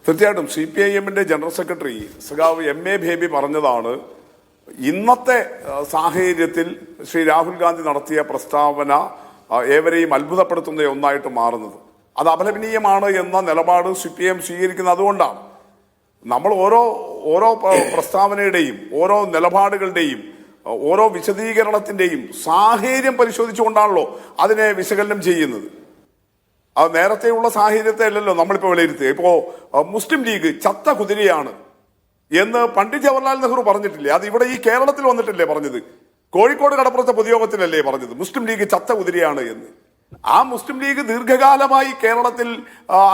തീർച്ചയായിട്ടും CPIM-ന്റെ general secretary സഖാവ് MA baby പറഞ്ഞതാണ് ഇന്നത്തെ സാഹചര്യത്തിൽ ശ്രീ രാഹുൽ ഗാന്ധി നടത്തിയ പ്രസ്താവന ഏവരെയും അത്ഭുതപ്പെടുത്തുന്ന ഒന്നായിട്ട് മാറുന്നത്. അത് അപലപനീയമാണ് എന്ന നിലപാട് CPIM സ്വീകരിക്കുന്നത് അതുകൊണ്ടാണ്. നമ്മൾ ഓരോ പ്രസ്താവനയുടെയും ഓരോ നിലപാടുകളുടെയും ഓരോ വിശദീകരണത്തിന്റെയും സാഹചര്യം പരിശോധിച്ചുകൊണ്ടാണല്ലോ അതിനെ വിശകലനം ചെയ്യുന്നത്. അത് നേരത്തെയുള്ള സാഹചര്യത്തെ അല്ലല്ലോ നമ്മളിപ്പോൾ വിലയിരുത്തുക. ഇപ്പോ മുസ്ലിം ലീഗ് ചത്ത കുതിരയാണ് എന്ന് പണ്ഡിറ്റ് ജവഹർലാൽ നെഹ്റു പറഞ്ഞിട്ടില്ലേ? അത് ഇവിടെ ഈ കേരളത്തിൽ വന്നിട്ടില്ലേ പറഞ്ഞത്? കോഴിക്കോട് കടപ്പുറത്തെ പൊതുയോഗത്തിലല്ലേ പറഞ്ഞത് മുസ്ലിം ലീഗ് ചത്ത കുതിരയാണ് എന്ന്? ആ മുസ്ലിം ലീഗ് ദീർഘകാലമായി കേരളത്തിൽ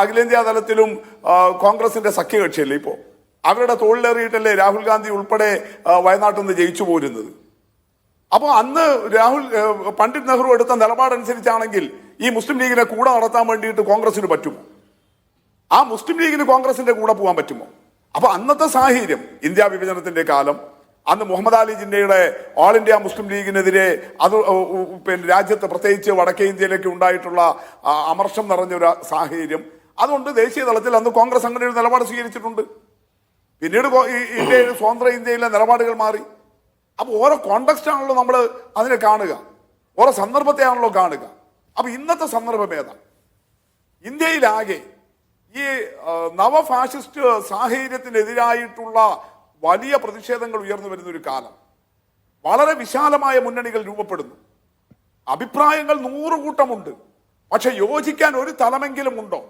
അഖിലേന്ത്യാ തലത്തിലും കോൺഗ്രസിന്റെ സഖ്യകക്ഷിയല്ലേ? ഇപ്പോ അവരുടെ തോളിലേറിയിട്ടല്ലേ രാഹുൽ ഗാന്ധി ഉൾപ്പെടെ വയനാട്ടിൽ നിന്ന് ജയിച്ചു പോരുന്നത്. അപ്പോൾ അന്ന് പണ്ഡിറ്റ് നെഹ്റു എടുത്ത നിലപാടനുസരിച്ചാണെങ്കിൽ ഈ മുസ്ലിം ലീഗിനെ കൂടെ നടത്താൻ വേണ്ടിയിട്ട് കോൺഗ്രസിന് പറ്റുമോ? ആ മുസ്ലിം ലീഗിന് കോൺഗ്രസിന്റെ കൂടെ പോകാൻ പറ്റുമോ? അപ്പൊ അന്നത്തെ സാഹചര്യം, ഇന്ത്യ വിഭജനത്തിന്റെ കാലം, അന്ന് മുഹമ്മദ് അലി ജിന്നയുടെ ഓൾ ഇന്ത്യ മുസ്ലിം ലീഗിനെതിരെ അത് രാജ്യത്ത് പ്രത്യേകിച്ച് വടക്കേ ഇന്ത്യയിലേക്ക് ഉണ്ടായിട്ടുള്ള അമർഷം നിറഞ്ഞൊരു സാഹചര്യം. അതുകൊണ്ട് ദേശീയ തലത്തിൽ അന്ന് കോൺഗ്രസ് അങ്ങനെ ഒരു നിലപാട് സ്വീകരിച്ചിട്ടുണ്ട്. പിന്നീട് ഇന്ത്യയിൽ സ്വതന്ത്ര ഇന്ത്യയിലെ നിലപാടുകൾ മാറി. അപ്പൊ ഓരോ കോണ്ടെക്സ്റ്റ് ആണല്ലോ നമ്മൾ അതിനെ കാണുക, ഓരോ സന്ദർഭത്തെയാണല്ലോ കാണുക. അപ്പൊ ഇന്നത്തെ സന്ദർഭം ഏതാ? ഇന്ത്യയിലാകെ ഈ നവ ഫാഷിസ്റ്റ് സാഹചര്യത്തിനെതിരായിട്ടുള്ള വലിയ പ്രതിഷേധങ്ങൾ ഉയർന്നു വരുന്ന ഒരു കാലം. വളരെ വിശാലമായ മുന്നണികൾ രൂപപ്പെടുന്നു. അഭിപ്രായങ്ങൾ 100 കൂട്ടമുണ്ട്. പക്ഷെ യോജിക്കാൻ ഒരു തലമെങ്കിലും ഉണ്ടോ?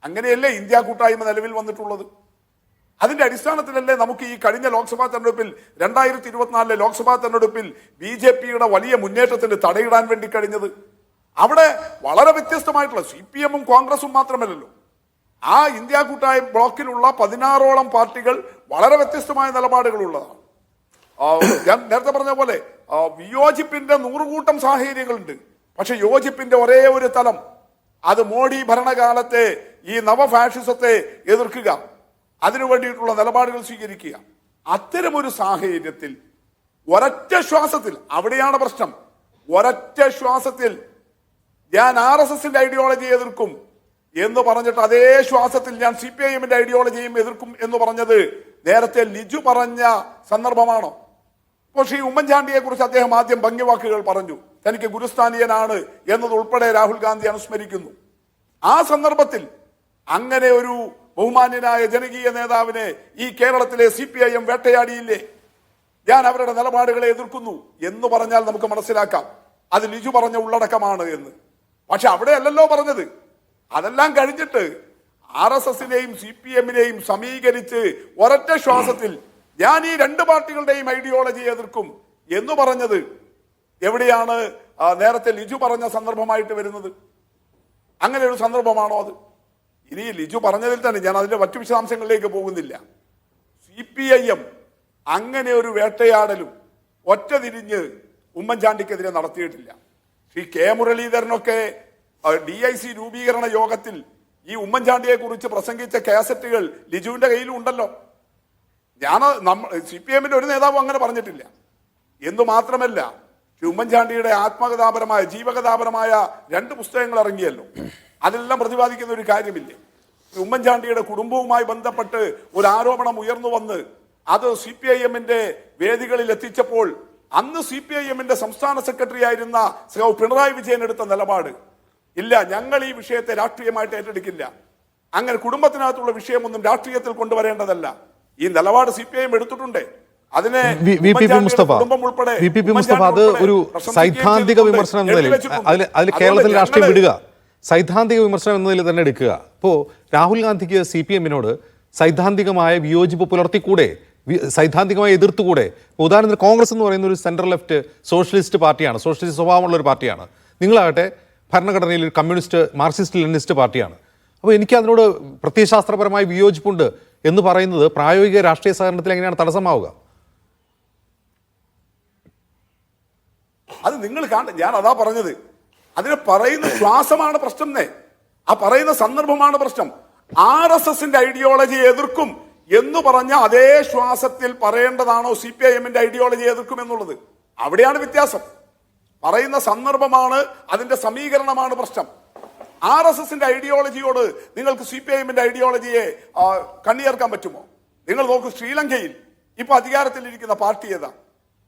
അങ്ങനെയല്ലേ ഇന്ത്യ കൂട്ടായ്മ നിലവിൽ വന്നിട്ടുള്ളത്. അതിന്റെ അടിസ്ഥാനത്തിലല്ലേ നമുക്ക് ഈ കഴിഞ്ഞ ലോക്സഭാ തെരഞ്ഞെടുപ്പിൽ 2024 ലോക്സഭാ തെരഞ്ഞെടുപ്പിൽ BJPയുടെ വലിയ മുന്നേറ്റത്തിന് തടയിടാൻ വേണ്ടി കഴിഞ്ഞത്. അവിടെ വളരെ വ്യത്യസ്തമായിട്ടുള്ള CPM-ഉം കോൺഗ്രസും മാത്രമല്ലല്ലോ, ആ ഇന്ത്യ കൂട്ടായ്മ ബ്ലോക്കിലുള്ള 16ഓളം പാർട്ടികൾ വളരെ വ്യത്യസ്തമായ നിലപാടുകളുള്ളതാണ്. ഞാൻ നേരത്തെ പറഞ്ഞ പോലെ വിയോജിപ്പിന്റെ 100 കൂട്ടം സാഹചര്യങ്ങളുണ്ട്. പക്ഷെ യോജിപ്പിന്റെ ഒരേ ഒരു തലം, അത് മോഡി ഭരണകാലത്തെ ഈ നവഫാഷിസത്തെ എതിർക്കുക, അതിനു വേണ്ടിയിട്ടുള്ള നിലപാടുകൾ സ്വീകരിക്കുക. അത്തരമൊരു സാഹചര്യത്തിൽ ഒരൊറ്റ ശ്വാസത്തിൽ, അവിടെയാണ് പ്രശ്നം, ഒരൊറ്റ ശ്വാസത്തിൽ ഞാൻ RSSന്റെ ഐഡിയോളജി എതിർക്കും എന്ന് പറഞ്ഞിട്ട് അതേ ശ്വാസത്തിൽ ഞാൻ CPIM-ന്റെ ഐഡിയോളജിയും എതിർക്കും എന്ന് പറഞ്ഞത് നേരത്തെ ലിജു പറഞ്ഞ സന്ദർഭമാണോ? ഇപ്പോൾ ശ്രീ ഉമ്മൻചാണ്ടിയെ കുറിച്ച് അദ്ദേഹം ആദ്യം ഭംഗിവാക്കുകൾ പറഞ്ഞു, തനിക്ക് ഗുരുസ്ഥാനീയനാണ് എന്നതുൾപ്പെടെ രാഹുൽ ഗാന്ധി അനുസ്മരിക്കുന്നു. ആ സന്ദർഭത്തിൽ അങ്ങനെ ഒരു ബഹുമാന്യനായ ജനകീയ നേതാവിനെ ഈ കേരളത്തിലെ CPIM വേട്ടയാടിയില്ലേ? ഞാൻ അവരുടെ നിലപാടുകളെ എതിർക്കുന്നു എന്ന് പറഞ്ഞാൽ നമുക്ക് മനസ്സിലാക്കാം അത് ലിജു പറഞ്ഞ ഉള്ളടക്കമാണ് എന്ന്. പക്ഷെ അവിടെയല്ലല്ലോ പറഞ്ഞത്. അതെല്ലാം കഴിഞ്ഞിട്ട് RSSനെയും CPM-നെയും സമീകരിച്ച് ഒരൊറ്റ ശ്വാസത്തിൽ ഞാൻ ഈ 2 പാർട്ടികളുടെയും ഐഡിയോളജി എതിർക്കും എന്ന് പറഞ്ഞത് എവിടെയാണ് നേരത്തെ ലിജു പറഞ്ഞ സന്ദർഭമായിട്ട് വരുന്നത്? അങ്ങനെ ഒരു സന്ദർഭമാണോ അത്? ഇനി ലിജു പറഞ്ഞതിൽ തന്നെ ഞാൻ അതിന്റെ മറ്റു വിശദാംശങ്ങളിലേക്ക് പോകുന്നില്ല. CPIM അങ്ങനെ ഒരു വേട്ടയാടലും ഒറ്റ തിരിഞ്ഞ് ഉമ്മൻചാണ്ടിക്കെതിരെ നടത്തിയിട്ടില്ല. ശ്രീ K മുരളീധരനൊക്കെ DIC രൂപീകരണ യോഗത്തിൽ ഈ ഉമ്മൻചാണ്ടിയെ കുറിച്ച് പ്രസംഗിച്ച കാസറ്റുകൾ ലിജുവിന്റെ കയ്യിലും ഉണ്ടല്ലോ. CPM-ന്റെ ഒരു നേതാവും അങ്ങനെ പറഞ്ഞിട്ടില്ല. എന്ന് മാത്രമല്ല, ശ്രീ ഉമ്മൻചാണ്ടിയുടെ ആത്മകഥാപരമായ ജീവകഥാപരമായ 2 പുസ്തകങ്ങൾ ഇറങ്ങിയല്ലോ. അതെല്ലാം പ്രതിപാദിക്കുന്ന ഒരു കാര്യമില്ലേ? ഉമ്മൻചാണ്ടിയുടെ കുടുംബവുമായി ബന്ധപ്പെട്ട് ഒരു ആരോപണം ഉയർന്നു വന്ന് അത് CPIM-ന്റെ വേദികളിൽ എത്തിച്ചപ്പോൾ അന്ന് CPIM-ന്റെ സംസ്ഥാന സെക്രട്ടറി ആയിരുന്ന പിണറായി വിജയൻ എടുത്ത നിലപാട്, ഇല്ല, ഞങ്ങൾ ഈ വിഷയത്തെ രാഷ്ട്രീയമായിട്ട് ഏറ്റെടുക്കില്ല, അങ്ങനെ കുടുംബത്തിനകത്തുള്ള വിഷയമൊന്നും രാഷ്ട്രീയത്തിൽ കൊണ്ടുവരേണ്ടതല്ല, ഈ നിലപാട് CPIM എടുത്തിട്ടുണ്ട്. അതിനെ അത് ഒരു സൈദ്ധാന്തിക വിമർശനം എന്ന നിലയിൽ അതിൽ കേരളത്തിൽ രാഷ്ട്രീയം വിടുക, സൈദ്ധാന്തിക വിമർശനം എന്ന നിലയിൽ തന്നെ എടുക്കുക. ഇപ്പോൾ രാഹുൽ ഗാന്ധിക്ക് CPM-നോട് സൈദ്ധാന്തികമായ വിയോജിപ്പ് പുലർത്തിക്കൂടെ, സൈദ്ധാന്തികമായി എതിർത്തുകൂടെ? ഉദാഹരണത്തിന് കോൺഗ്രസ് എന്ന് പറയുന്ന ഒരു സെൻട്രൽ ലെഫ്റ്റ് സോഷ്യലിസ്റ്റ് പാർട്ടിയാണ്, സോഷ്യലിസ്റ്റ് സ്വഭാവമുള്ള ഒരു പാർട്ടിയാണ്. നിങ്ങളാകട്ടെ ഭരണഘടനയിൽ ഒരു കമ്മ്യൂണിസ്റ്റ് മാർക്സിസ്റ്റ് ലെനിനിസ്റ്റ് പാർട്ടിയാണ്. അപ്പോൾ എനിക്ക് അതിനോട് പ്രത്യയശാസ്ത്രപരമായ വിയോജിപ്പുണ്ട് എന്ന് പറയുന്നത് പ്രായോഗിക രാഷ്ട്രീയ സഹകരണത്തിൽ എങ്ങനെയാണ് തടസ്സമാവുക? അത് നിങ്ങൾ ഞാൻ അതാ പറഞ്ഞത്, അതിന് പറയുന്ന ശ്വാസമാണ് പ്രശ്നം, ആ പറയുന്ന സന്ദർഭമാണ് പ്രശ്നം. RSSന്റെ ഐഡിയോളജി എതിർക്കും എന്ന് പറഞ്ഞ അതേ ശ്വാസത്തിൽ പറയേണ്ടതാണോ CPIM-ന്റെ ഐഡിയോളജി എതിർക്കും എന്നുള്ളത്? അവിടെയാണ് വ്യത്യാസം. പറയുന്ന സന്ദർഭമാണ്, അതിന്റെ സമീകരണമാണ് പ്രശ്നം. RSSന്റെ ഐഡിയോളജിയോട് നിങ്ങൾക്ക് CPIMന്റെ ഐഡിയോളജിയെ കണ്ണിയേർക്കാൻ പറ്റുമോ? നിങ്ങൾ നോക്കൂ, ശ്രീലങ്കയിൽ ഇപ്പൊ അധികാരത്തിലിരിക്കുന്ന പാർട്ടി ഏതാ?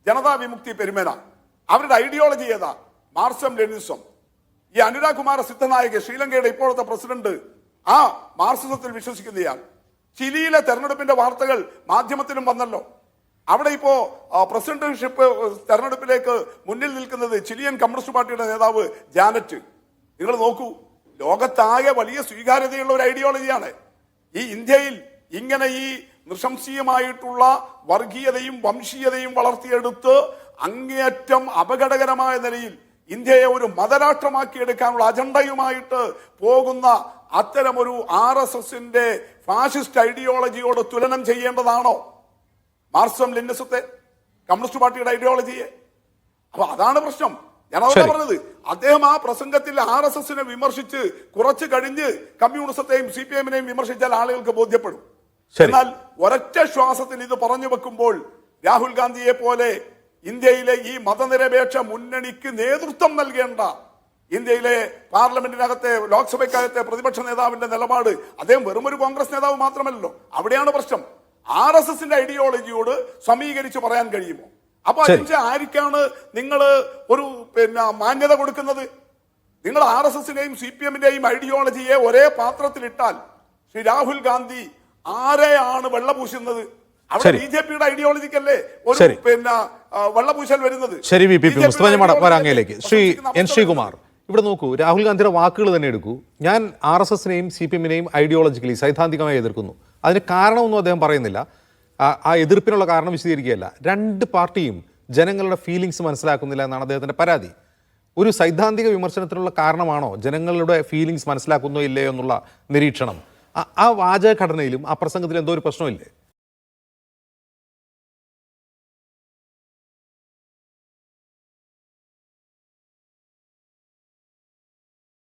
ജനതാ വിമുക്തി പെരുമേന. അവരുടെ ഐഡിയോളജി ഏതാ? മാർക്സം ലെനിനിസം. ഈ അനുരാഗ് കുമാര സിദ്ധനായക്, ശ്രീലങ്കയുടെ ഇപ്പോഴത്തെ പ്രസിഡന്റ്, ആ മാർക്സിസത്തിൽ വിശ്വസിക്കുന്നയാൾ. ചിലിയിലെ തെരഞ്ഞെടുപ്പിന്റെ വാർത്തകൾ മാധ്യമത്തിലും വന്നല്ലോ. അവിടെ ഇപ്പോ പ്രസിഡന്റ്ഷിപ്പ് തെരഞ്ഞെടുപ്പിലേക്ക് മുന്നിൽ നിൽക്കുന്നത് ചിലിയൻ കമ്മ്യൂണിസ്റ്റ് പാർട്ടിയുടെ നേതാവ് ജാനറ്റ്. നിങ്ങൾ നോക്കൂ, ലോകത്താകെ വലിയ സ്വീകാര്യതയുള്ള ഒരു ഐഡിയോളജിയാണ്. ഈ ഇന്ത്യയിൽ ഇങ്ങനെ ഈ നൃശംസീയമായിട്ടുള്ള വർഗീയതയും വംശീയതയും വളർത്തിയെടുത്ത് അങ്ങേയറ്റം അപകടകരമായ നിലയിൽ ഇന്ത്യയെ ഒരു മതരാഷ്ട്രമാക്കിയെടുക്കാനുള്ള അജണ്ടയുമായിട്ട് പോകുന്ന അത്തരമൊരു RSSന്റെ ഫാഷിസ്റ്റ് ഐഡിയോളജിയോട് തുലനം ചെയ്യേണ്ടതാണോ മാർക്സം ലെനിനിസത്തെ, കമ്മ്യൂണിസ്റ്റ് പാർട്ടിയുടെ ഐഡിയോളജിയെ? അപ്പൊ അതാണ് പ്രശ്നം. ഞാൻ അതല്ല പറഞ്ഞത്. അദ്ദേഹം ആ പ്രസംഗത്തിൽ RSSനെ വിമർശിച്ച് കുറച്ച് കഴിഞ്ഞ് കമ്മ്യൂണിസത്തെയും CPIMനെയും വിമർശിച്ചാൽ ആളുകൾക്ക് ബോധ്യപ്പെടും. എന്നാൽ ഒരൊറ്റ ശ്വാസത്തിൽ ഇത് പറഞ്ഞു വെക്കുമ്പോൾ രാഹുൽ ഗാന്ധിയെ പോലെ ഇന്ത്യയിലെ ഈ മതനിരപേക്ഷ മുന്നണിക്ക് നേതൃത്വം നൽകേണ്ട ഇന്ത്യയിലെ പാർലമെന്റിനകത്തെ ലോക്സഭയ്ക്കകത്തെ പ്രതിപക്ഷ നേതാവിന്റെ നിലപാട്, അദ്ദേഹം വെറും ഒരു കോൺഗ്രസ് നേതാവ് മാത്രമല്ലല്ലോ. അവിടെയാണ് പ്രശ്നം. RSSന്റെ ഐഡിയോളജിയോട് സമീകരിച്ച് പറയാൻ കഴിയുമോ? അപ്പൊ അതിന്റെ ആർക്കാണ് നിങ്ങൾ ഒരു മാന്യത കൊടുക്കുന്നത്? നിങ്ങൾ RSSന്റെയും CPIMന്റെയും ഐഡിയോളജിയെ ഒരേ പാത്രത്തിലിട്ടാൽ ശ്രീ രാഹുൽ ഗാന്ധി ആരെയാണ് വെള്ളപൂശുന്നത്? അവിടെ BJPയുടെ ഐഡിയോളജിക്കല്ലേ ഒരു വെള്ളപൂശൽ വരുന്നത്? ശരി, വരാങ്ങയിലേക്ക് ശ്രീ N. ശ്രീകുമാർ, ഇവിടെ നോക്കൂ, രാഹുൽ ഗാന്ധിയുടെ വാക്കുകൾ തന്നെ എടുക്കൂ. ഞാൻ RSSനെയും CPIMനെയും ഐഡിയോളജിക്കലി സൈദ്ധാന്തികമായി എതിർക്കുന്നു. അതിന് കാരണമൊന്നും അദ്ദേഹം പറയുന്നില്ല. ആ എതിർപ്പിനുള്ള കാരണം വിശദീകരിക്കുകയല്ല. രണ്ട് പാർട്ടിയും ജനങ്ങളുടെ ഫീലിങ്സ് മനസ്സിലാക്കുന്നില്ല എന്നാണ് അദ്ദേഹത്തിന്റെ പരാതി. ഒരു സൈദ്ധാന്തിക വിമർശനത്തിനുള്ള കാരണമാണോ ജനങ്ങളുടെ ഫീലിങ്സ് മനസ്സിലാക്കുന്നോ ഇല്ലയോ എന്നുള്ള നിരീക്ഷണം? ആ വാചക ഘടനയിലും ആ പ്രസംഗത്തിലും എന്തോ ഒരു പ്രശ്നമില്ലേ?